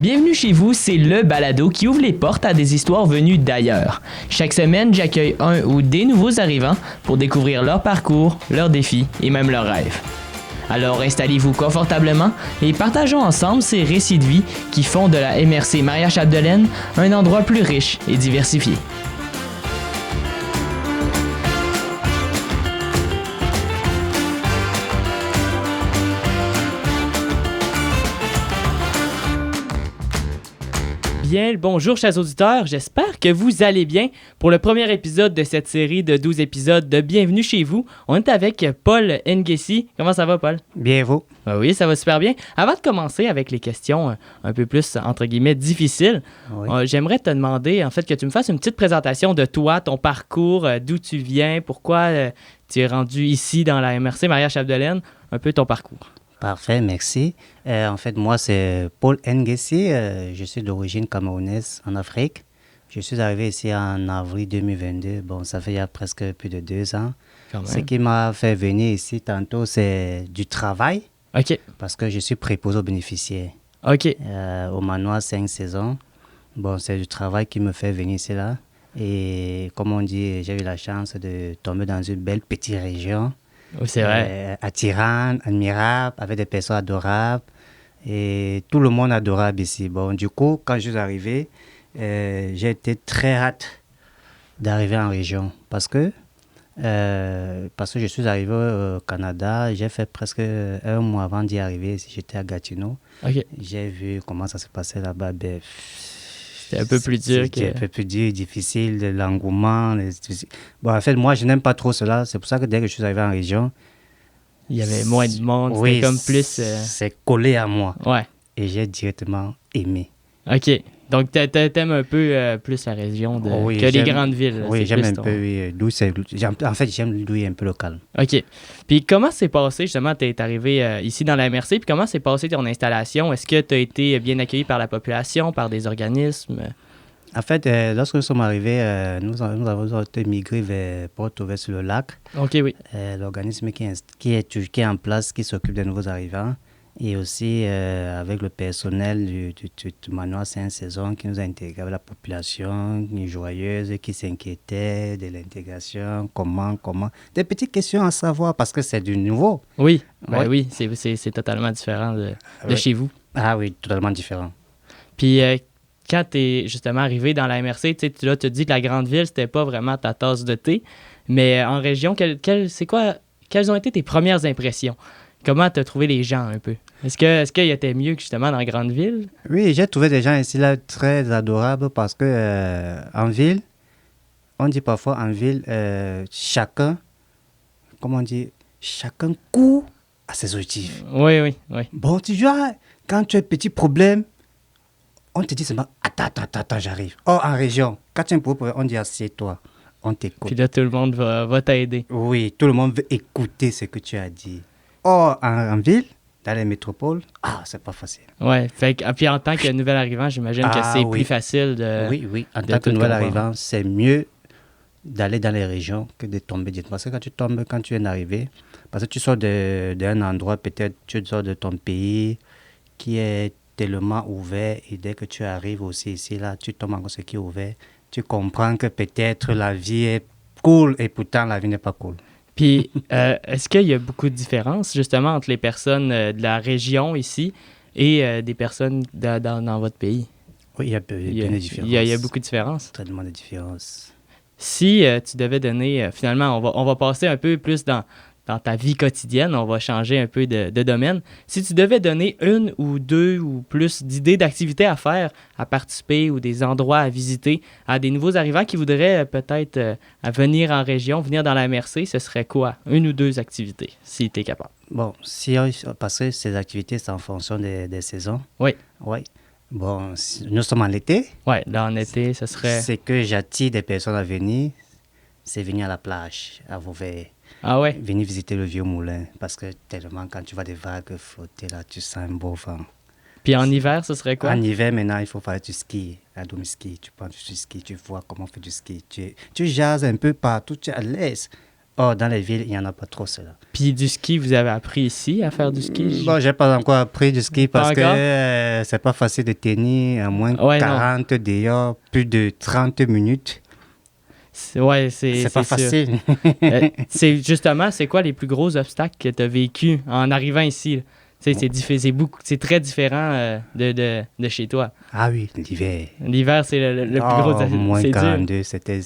Bienvenue chez vous, c'est le balado qui ouvre les portes à des histoires venues d'ailleurs. Chaque semaine, j'accueille un ou des nouveaux arrivants pour découvrir leur parcours, leurs défis et même leurs rêves. Alors installez-vous confortablement et partageons ensemble ces récits de vie qui font de la MRC Maria-Chapdelaine un endroit plus riche et diversifié. Bien, bonjour chers auditeurs, j'espère que vous allez bien. Pour le premier épisode de cette série de 12 épisodes de Bienvenue chez vous, on est avec Paul Nguessi. Comment ça va, Paul? Bien, vous? Oui, ça va super bien. Avant de commencer avec les questions un peu plus, entre guillemets, difficiles, j'aimerais te demander, en fait, que tu me fasses une petite présentation de toi, ton parcours, d'où tu viens, pourquoi tu es rendu ici dans la MRC Maria-Chapdelaine, un peu ton parcours. Parfait, merci. En fait, moi, c'est Paul Nguessi. Je suis d'origine camerounaise en Afrique. Je suis arrivé ici en avril 2022. Bon, ça fait il y a presque plus de 2 ans. Ce qui m'a fait venir ici tantôt, c'est du travail. OK. Parce que je suis préposé aux bénéficiaires. OK. Au manoir 5 saisons. Bon, c'est du travail qui me fait venir ici là. Et comme on dit, j'ai eu la chance de tomber dans une belle petite région. Oui, c'est vrai. Attirante, admirable, avec des personnes adorables et tout le monde adorable ici. Bon, du coup, quand je suis arrivé, j'ai été très hâte d'arriver en région parce que je suis arrivé au Canada, j'ai fait presque 1 mois avant d'y arriver. J'étais à Gatineau. OK. J'ai vu comment ça se passait là-bas. C'était un peu plus dur. C'était un peu plus dur, difficile, de l'engouement. Bon, en fait, moi, je n'aime pas trop cela. C'est pour ça que dès que je suis arrivé en région... Il y avait moins de monde, oui, c'était comme plus... c'est collé à moi. Ouais. Et j'ai directement aimé. OK. Donc, t'aimes un peu plus la région que les grandes villes. Oui, j'aime un peu, oui. En fait, j'aime d'où il y a un peu le calme. OK. Puis comment s'est passé, justement, tu es arrivé ici dans la MRC, puis comment s'est passée ton installation? Est-ce que tu as été bien accueilli par la population, par des organismes? En fait, lorsque nous sommes arrivés, nous avons été migrés vers Port-Ouvert-sur-le-Lac. OK, oui. L'organisme qui est en place, qui s'occupe des nouveaux arrivants. Et aussi avec le personnel du manoir 5 saisons qui nous a intégrés avec la population, qui est joyeuse, qui s'inquiétait de l'intégration, comment. Des petites questions à savoir parce que c'est du nouveau. Oui, oui, c'est totalement différent de chez vous. Ah oui, totalement différent. Puis quand tu es justement arrivé dans la MRC, tu te dis que la grande ville, c'était pas vraiment ta tasse de thé. Mais en région, quelles ont été tes premières impressions? Comment tu as trouvé les gens un peu? Est-ce qu'il était mieux que justement dans la grande ville? Oui, j'ai trouvé des gens ici là très adorables parce que en ville, on dit parfois en ville, chacun court à ses objectifs. Oui. Bon, quand tu as un petit problème, on te dit seulement, attends, j'arrive. Or, en région, quand tu as un problème, on dit, assieds-toi, on t'écoute. Puis là, tout le monde va t'aider. Oui, tout le monde veut écouter ce que tu as dit. Or, en ville, dans les métropoles, c'est pas facile. Oui, puis en tant que nouvel arrivant, j'imagine que c'est plus facile de... Oui, en tant que nouvel arrivant, c'est mieux d'aller dans les régions que de tomber. Parce que quand tu viens d'arriver, parce que tu sors d'un endroit, peut-être tu sors de ton pays qui est tellement ouvert et dès que tu arrives aussi ici, là, tu tombes en ce qui est ouvert, tu comprends que peut-être la vie est cool et pourtant la vie n'est pas cool. Puis, est-ce qu'il y a beaucoup de différences, justement, entre les personnes de la région ici et des personnes dans votre pays? Oui, il y a des différences. Il y a beaucoup de différences? Tellement de différences. Si tu devais donner, finalement, on va passer un peu plus dans ta vie quotidienne, on va changer un peu de domaine. Si tu devais donner 1 ou 2 ou plus d'idées d'activités à faire, à participer ou des endroits à visiter à des nouveaux arrivants qui voudraient peut-être à venir en région, venir dans la MRC, ce serait quoi? 1 ou 2 activités, si tu es capable. Bon, parce que ces activités, c'est en fonction des saisons. Oui. Bon, nous sommes en été. Oui, là, en été, ce serait... C'est que j'attire des personnes à venir, c'est venir à la plage, à Vauvert. Ah ouais? Venir visiter le vieux moulin, parce que tellement quand tu vois des vagues flotter là, tu sens un beau vent. Puis en hiver, ce serait quoi? En hiver, maintenant, il faut faire du ski, à domi-ski. Tu prends du ski, tu vois comment on fait du ski. Tu jases un peu partout, tu es à l'aise. Oh, dans les villes, il n'y en a pas trop, cela. Puis du ski, vous avez appris ici à faire du ski? Bon, j'ai pas encore appris du ski Pas parce que encore? c'est pas facile de tenir à moins Ouais, non. 40 d'ailleurs, plus de 30 minutes. Ouais, C'est pas sûr. facile. Justement, c'est quoi les plus gros obstacles que tu as vécu en arrivant ici? Là? C'est très différent de chez toi. Ah oui, l'hiver. L'hiver, c'est le plus gros. Moins C'est dur. 42, c'était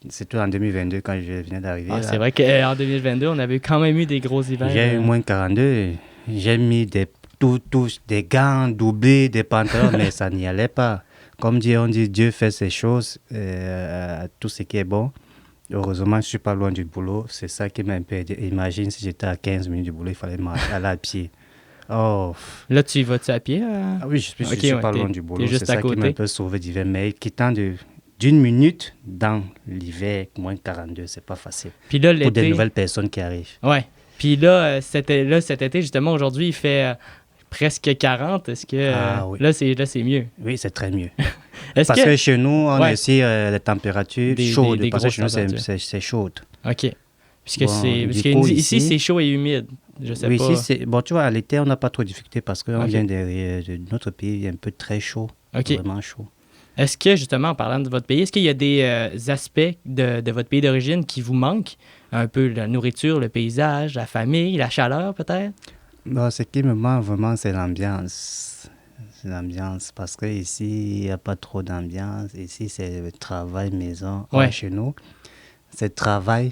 surtout en 2022 quand je venais d'arriver. Ah, là. c'est vrai qu'en 2022, on avait quand même eu des gros hivers. J'ai eu moins 42. J'ai mis des gants doublés, des pantalons, mais ça n'y allait pas. Comme on dit, Dieu fait ses choses, tout ce qui est bon. Heureusement, je ne suis pas loin du boulot. C'est ça qui m'a un peu aidé. Imagine si j'étais à 15 minutes du boulot, il fallait aller à pied. Oh. Là, tu vas-tu à pied? Ah oui, je Ok, suis ouais, pas loin du boulot. t'es juste C'est à ça qui côté. m'a un peu sauvé d'hiver. Mais quittant d'une minute dans l'hiver, moins 42, c'est pas facile. Puis là, Pour des l'été. nouvelles personnes qui arrivent. Ouais. Puis là, cet été, justement, aujourd'hui, il fait presque 40. Est-ce que Ah oui. là, c'est mieux? Oui, c'est très mieux. Est-ce Parce que chez nous, on Ouais. a aussi les températures chaudes. des Parce que grosses chez nous, températures. c'est chaud. OK. Puisque Bon, c'est. Parce du que coup, ici, ici- c'est chaud et humide. Je sais Oui, pas. ici, bon, tu vois, à l'été, on n'a pas trop de difficultés parce qu'on Ok. vient de notre pays, il est un peu très chaud. OK. Vraiment chaud. Est-ce que, justement, en parlant de votre pays, est-ce qu'il y a des aspects de votre pays d'origine qui vous manquent? Un peu la nourriture, le paysage, la famille, la chaleur, peut-être? Bon, ce qui me manque vraiment, c'est l'ambiance. C'est l'ambiance parce qu'ici, il n'y a pas trop d'ambiance. Ici, c'est le travail maison. Ouais. Chez nous, c'est travail,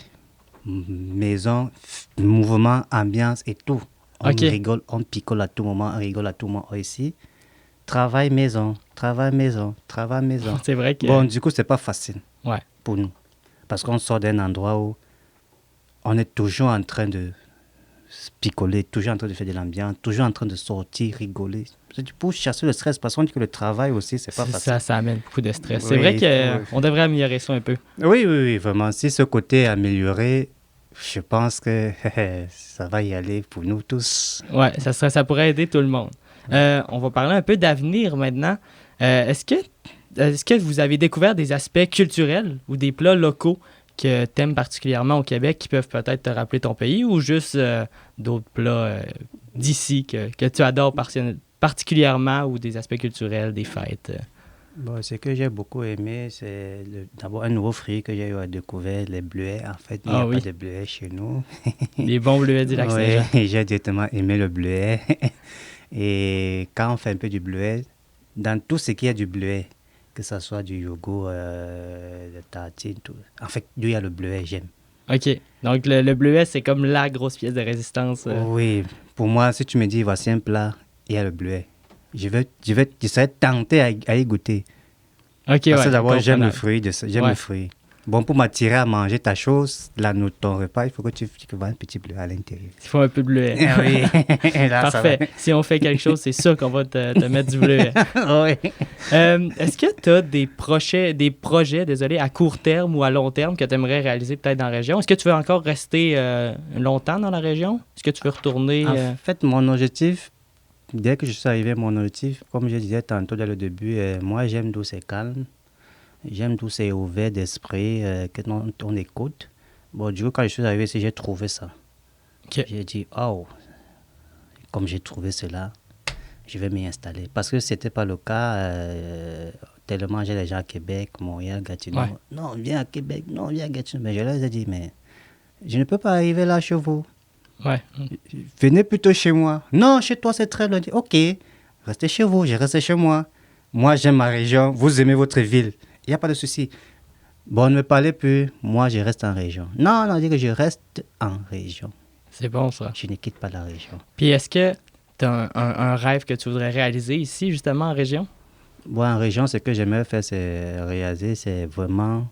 maison, mouvement, ambiance et tout. On Ok. rigole, on picole à tout moment, on rigole à tout moment. Ici, travail, maison, travail, maison, travail, maison. C'est vrai que. Bon, du coup, c'est pas facile Ouais. pour nous. Parce qu'on sort d'un endroit où on est toujours en train de se picoler, toujours en train de faire de l'ambiance, toujours en train de sortir, rigoler. C'est pour chasser le stress, parce qu'on dit que le travail aussi, c'est pas facile. Ça amène beaucoup de stress. C'est Oui, vrai il faut- qu'on devrait améliorer ça un peu. Oui, vraiment. Si ce côté est amélioré, je pense que ça va y aller pour nous tous. Ouais, ça pourrait aider tout le monde. On va parler un peu d'avenir maintenant. Est-ce que vous avez découvert des aspects culturels ou des plats locaux que tu aimes particulièrement au Québec qui peuvent peut-être te rappeler ton pays ou juste d'autres plats d'ici que tu adores particulièrement ou des aspects culturels, des fêtes? Bon, ce que j'ai beaucoup aimé, c'est d'abord un nouveau fruit que j'ai eu à découvrir, les bleuets. En fait, il n'y a oui. pas de bleuets chez nous. Les bons bleuets du lac Saint-Jean. Oui, j'ai directement aimé le bleuet. Et quand on fait un peu du bleuet, dans tout ce qui est du bleuet, que ce soit du yogourt, de tartine, tout. En fait, d'où il y a le bleuet, j'aime. OK. Donc, le bleuet, c'est comme la grosse pièce de résistance. Oui, pour moi, si tu me dis, voici un plat, il y a le bleuet. Je serais tenté à y goûter. OK, Parce que ouais, d'abord, j'aime le comprenable. fruit. J'aime Ouais. le fruit. Bon, pour m'attirer à manger ta chose, ton repas, il faut que tu vois un petit bleuet à l'intérieur. Il faut un peu de bleuet. Ah oui. Là, ça va. Parfait. Si on fait quelque chose, c'est sûr qu'on va te mettre du bleuet. Oui. Est-ce que tu as des projets, désolé, à court terme ou à long terme que tu aimerais réaliser peut-être dans la région? Est-ce que tu veux encore rester longtemps dans la région? Est-ce que tu veux retourner? En fait, mon objectif, dès que je suis arrivé, mon objectif, comme je disais tantôt dès le début, moi j'aime d'où c'est calme, j'aime d'où c'est ouvert d'esprit, que on écoute. Bon, du coup, quand je suis arrivé ici, j'ai trouvé ça. Ok. J'ai dit, oh, comme j'ai trouvé cela, je vais m'y installer. Parce que ce n'était pas le cas, tellement j'ai des gens à Québec, Montréal, Gatineau. Ouais. Non, viens à Québec, non, viens à Gatineau. Mais je leur ai dit, mais je ne peux pas arriver là chez vous. Ouais. Venez plutôt chez moi. Non, chez toi, c'est très loin. Ok, restez chez vous, je reste chez moi. Moi, j'aime ma région, vous aimez votre ville. Il n'y a pas de souci. Bon, ne me parlez plus, moi, je reste en région. Non, non, dis que je reste en région. C'est bon, ça. Je ne quitte pas la région. Puis est-ce que tu as un rêve que tu voudrais réaliser ici, justement, en région? Moi, en région, ce que j'aimerais faire, c'est réaliser, c'est vraiment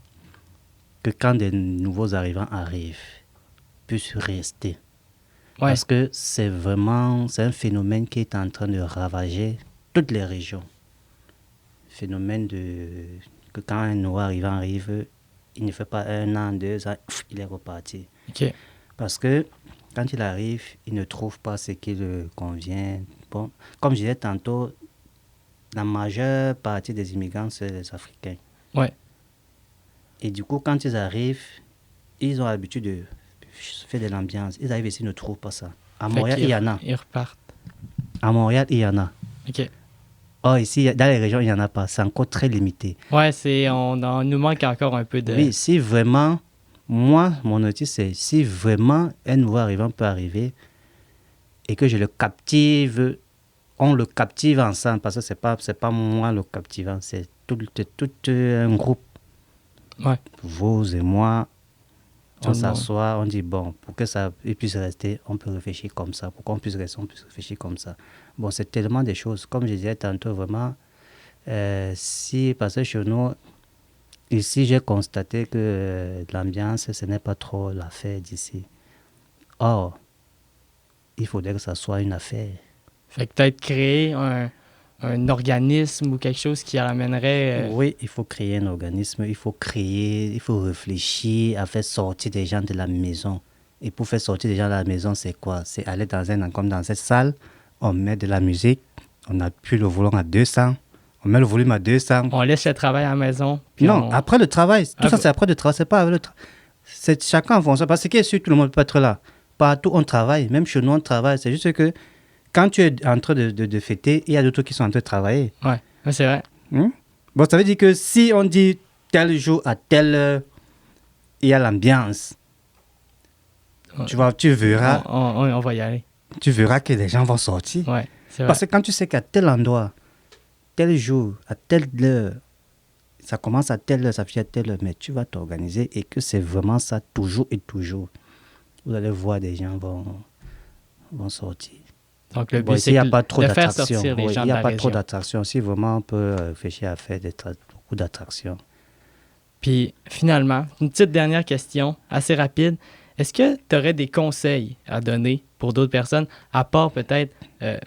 que quand des nouveaux arrivants arrivent, puissent rester. Ouais. Parce que c'est un phénomène qui est en train de ravager toutes les régions. Phénomène que quand un nouveau arrivant arrive, il ne fait pas 1 an, 2 ans, il est reparti. OK. Parce que quand il arrive, il ne trouve pas ce qui lui convient. Bon, comme je disais tantôt, la majeure partie des immigrants, c'est les Africains. Ouais. Et du coup, quand ils arrivent, ils ont l'habitude de faire de l'ambiance. Ils arrivent ici, ils ne trouvent pas ça. À Montréal, il y en a. Ils repartent. À Montréal, il y en a. OK. Or, ici, dans les régions, il n'y en a pas. C'est encore très limité. Ouais, on nous manque encore un peu de... Oui, si vraiment, moi, mon outil, c'est si vraiment un nouveau arrivant peut arriver et que je le captive, on le captive ensemble, parce que c'est pas moi le captivant, c'est tout un groupe. Ouais. Vous et moi, Tout on le monde. s'assoit, on dit, bon, pour que ça puisse rester, on peut réfléchir comme ça. Pour qu'on puisse rester, on peut réfléchir comme ça. Bon, c'est tellement des choses. Comme je disais tantôt, vraiment, parce que chez nous, ici, j'ai constaté que l'ambiance, ce n'est pas trop l'affaire d'ici. Or, il faudrait que ça soit une affaire. Fait que peut-être créer un organisme ou quelque chose qui amènerait... Oui, il faut créer un organisme, il faut réfléchir à faire sortir des gens de la maison. Et pour faire sortir des gens de la maison, c'est quoi? C'est aller comme dans cette salle, on met de la musique, on appuie le volume à 200, on met le volume à 200. On laisse le travail à la maison. Non, après le travail, tout ça c'est après le travail, c'est pas avec le travail. C'est chacun en fonction, parce que sûr, tout le monde ne peut pas être là. Partout on travaille, même chez nous on travaille, c'est juste que quand tu es en train de fêter, il y a d'autres qui sont en train de travailler. Ouais, c'est vrai. Bon, ça veut dire que si on dit tel jour à telle heure, il y a l'ambiance. Tu verras. On va y aller. Tu verras que les gens vont sortir. Ouais, c'est vrai. Parce que quand tu sais qu'à tel endroit, tel jour, à telle heure, ça commence à telle heure, ça finit à telle heure, mais tu vas t'organiser et que c'est vraiment ça toujours et toujours. Vous allez voir des gens vont sortir. Donc, le but, c'est il n'y a pas trop de faire d'attraction. sortir les gens Il n'y de a la pas région. trop d'attraction. Si vraiment on peut réfléchir à faire beaucoup d'attractions. Puis, finalement, une petite dernière question, assez rapide. Est-ce que tu aurais des conseils à donner pour d'autres personnes, à part peut-être,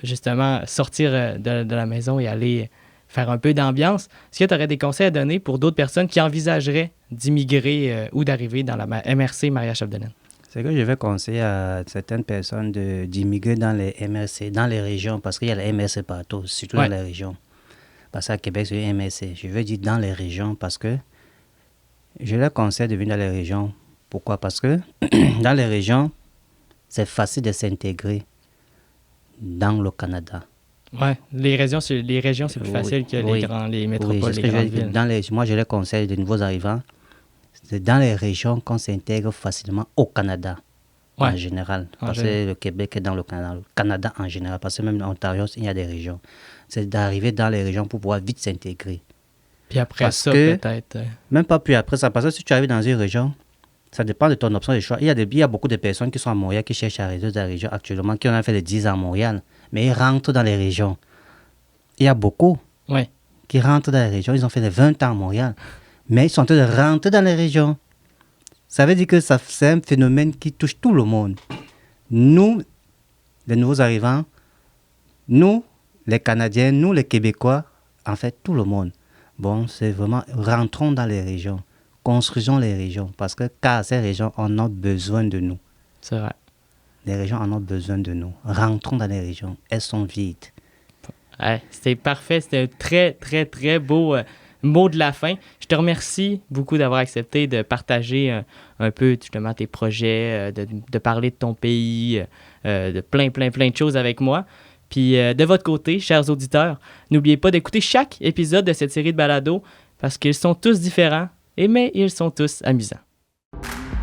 justement, sortir de la maison et aller faire un peu d'ambiance? Est-ce que tu aurais des conseils à donner pour d'autres personnes qui envisageraient d'immigrer ou d'arriver dans la MRC Maria-Chapdelaine? C'est que je vais conseiller à certaines personnes d'immigrer dans les MRC, dans les régions, parce qu'il y a les MRC partout, surtout dans les régions. Parce qu'à Québec, c'est une MRC. Je veux dire dans les régions, parce que je leur conseille de venir dans les régions. Pourquoi? Parce que dans les régions, c'est facile de s'intégrer dans le Canada. Oui, les régions, c'est plus facile que les métropoles, les grandes villes. Moi, je leur conseille de nouveaux arrivants. C'est dans les régions qu'on s'intègre facilement au Canada, en général. Parce que le Québec est dans le Canada en général. Parce que même en Ontario, il y a des régions. C'est d'arriver dans les régions pour pouvoir vite s'intégrer. Puis après peut-être... Même pas puis après ça. Parce que si tu arrives dans une région, ça dépend de ton option de choix. Il y a beaucoup de personnes qui sont à Montréal, qui cherchent à résoudre la région actuellement, qui ont fait les 10 ans à Montréal. Mais ils rentrent dans les régions. Il y a beaucoup qui rentrent dans les régions. Ils ont fait les 20 ans à Montréal. Mais ils sont en train de rentrer dans les régions. Ça veut dire que c'est un phénomène qui touche tout le monde. Nous, les nouveaux arrivants, nous, les Canadiens, nous, les Québécois, en fait, tout le monde. Bon, c'est vraiment, rentrons dans les régions, construisons les régions, parce que car ces régions en ont besoin de nous. C'est vrai. Les régions en ont besoin de nous. Rentrons dans les régions, elles sont vides. Ouais, c'était parfait, c'était un très, très, très beau... mot de la fin. Je te remercie beaucoup d'avoir accepté de partager un peu justement tes projets, de parler de ton pays, de plein de choses avec moi. Puis de votre côté, chers auditeurs, n'oubliez pas d'écouter chaque épisode de cette série de balados parce qu'ils sont tous différents, mais ils sont tous amusants.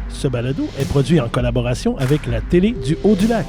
Ce balado est produit en collaboration avec la Télé du Haut-du-Lac.